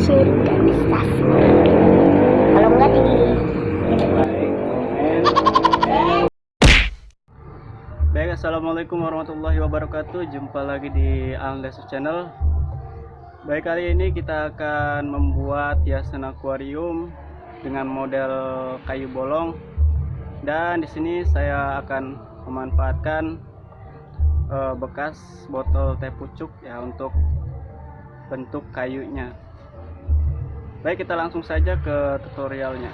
share, dan subscribe. Kalau enggak di Baik, assalamualaikum warahmatullahi wabarakatuh. Jumpa lagi di ALDC channel. Baik, kali ini kita akan membuat hiasan akuarium dengan model kayu bolong. Dan di sini saya akan memanfaatkan bekas botol teh pucuk ya untuk bentuk kayunya. Baik, kita langsung saja ke tutorialnya.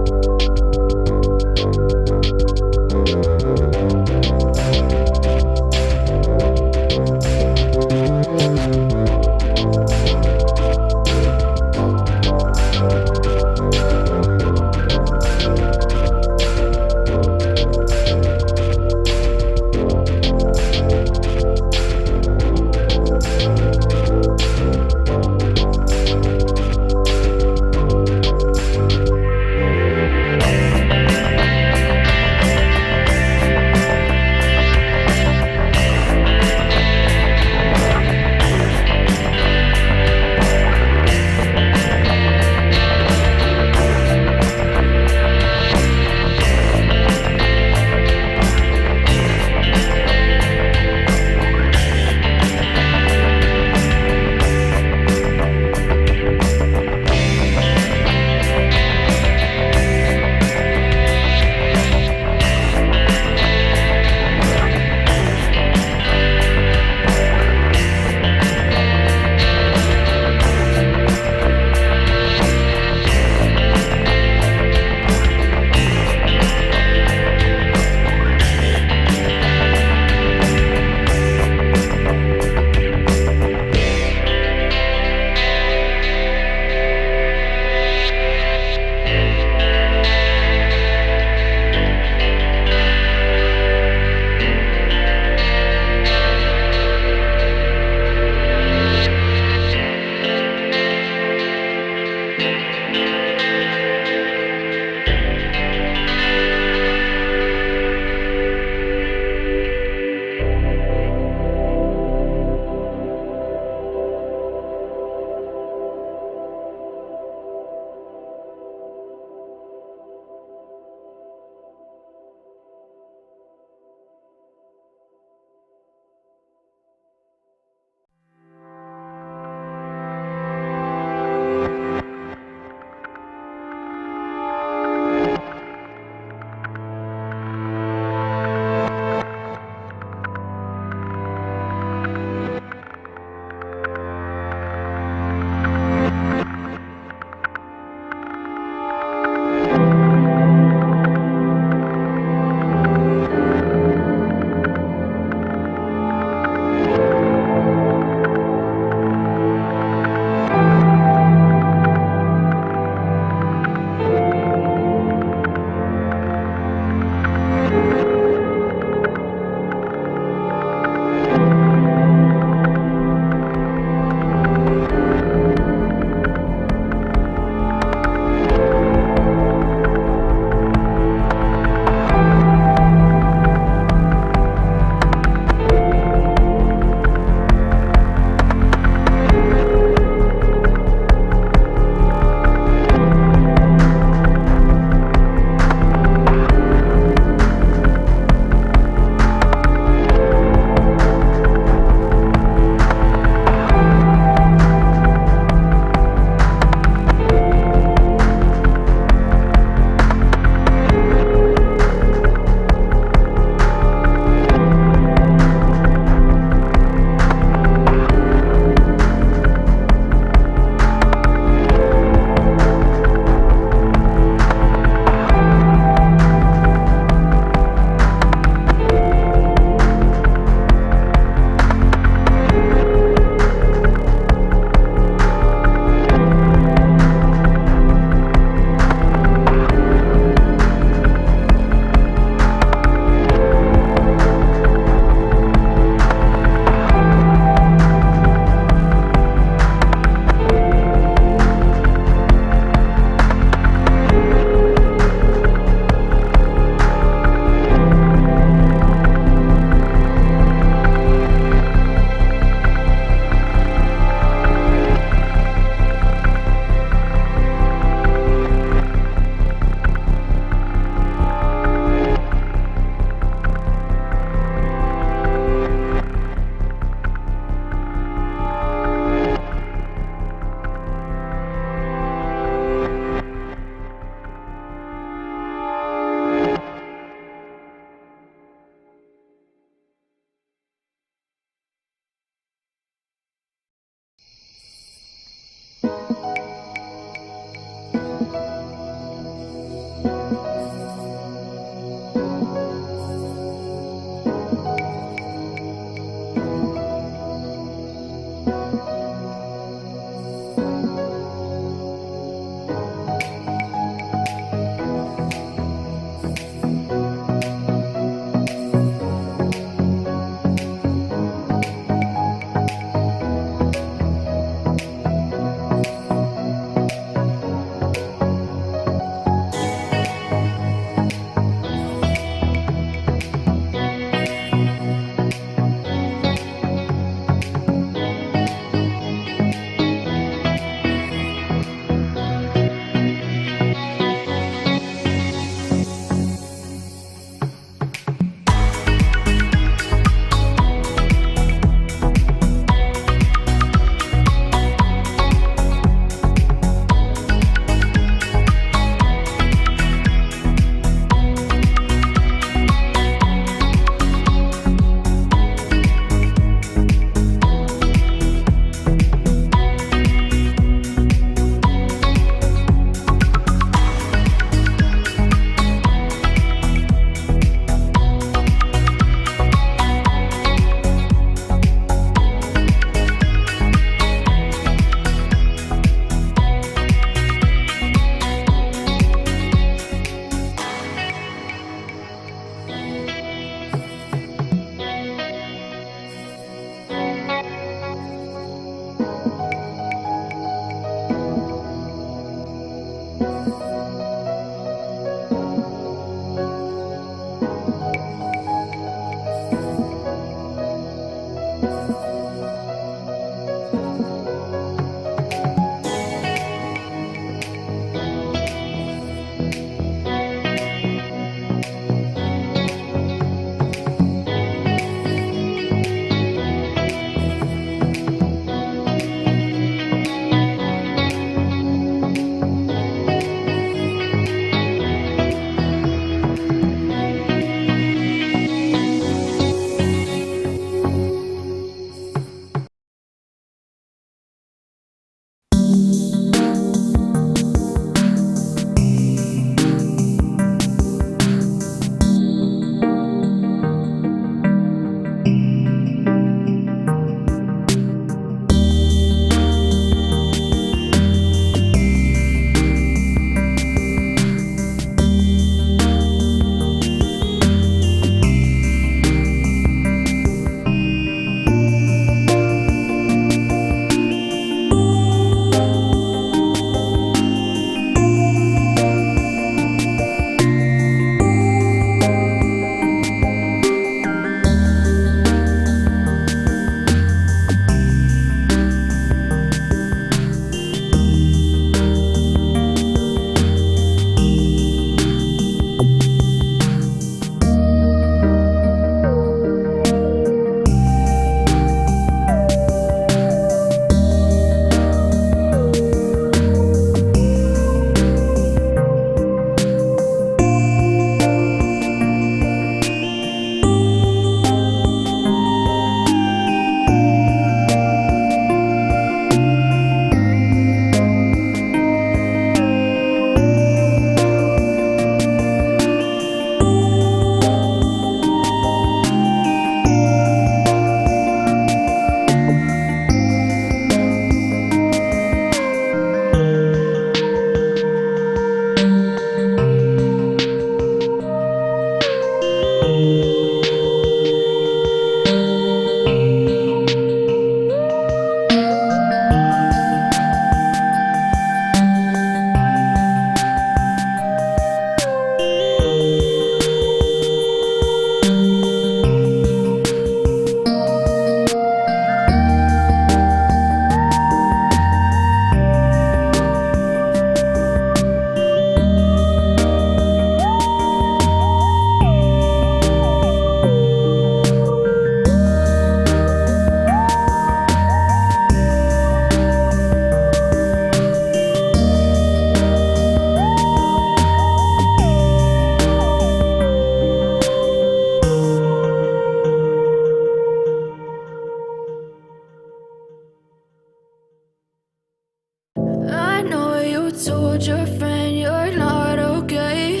told your friend you're not okay,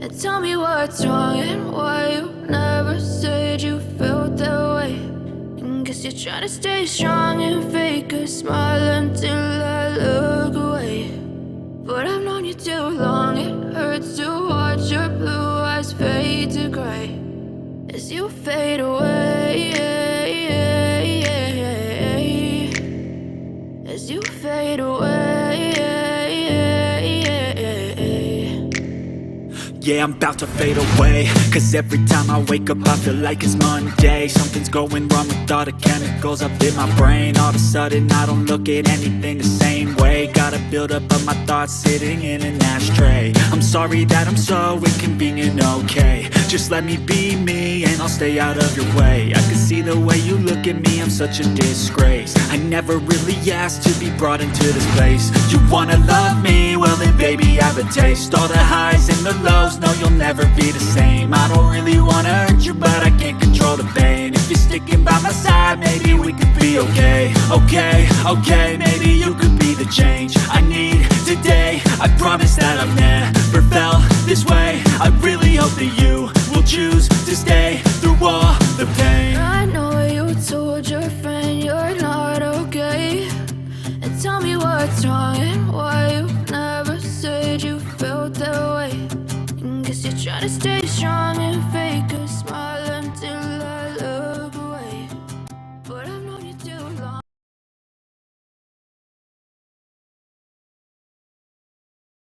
and tell me what's wrong and why you never said you felt that way. And guess you're trying to stay strong and fake a smile until I look away. But I've known you too long, it hurts to watch your blue eyes fade to gray as you fade away, as you fade away. Yeah, I'm about to fade away, cause every time I wake up I feel like it's Monday. Something's going wrong with all the chemicals up in my brain. All of a sudden I don't look at anything the same way. Got a buildup of my thoughts sitting in an ashtray. I'm sorry that I'm so inconvenient, okay. Just let me be me and I'll stay out of your way. I can see the way you look at me, I'm such a disgrace. I never really asked to be brought into this place. You wanna love me? Well then baby I have a taste. All the highs and the lows, no you'll never be the same. I don't really wanna hurt you but I can't control the pain. If you're sticking by my side maybe we could be okay. Okay, maybe you could be the change I need today. I promise that I've never felt this way. I really hope that you will choose to stay through all the pain. I know you told your friend you're not okay, and tell me what's wrong and why you never said you felt that way. And guess you're trying to stay strong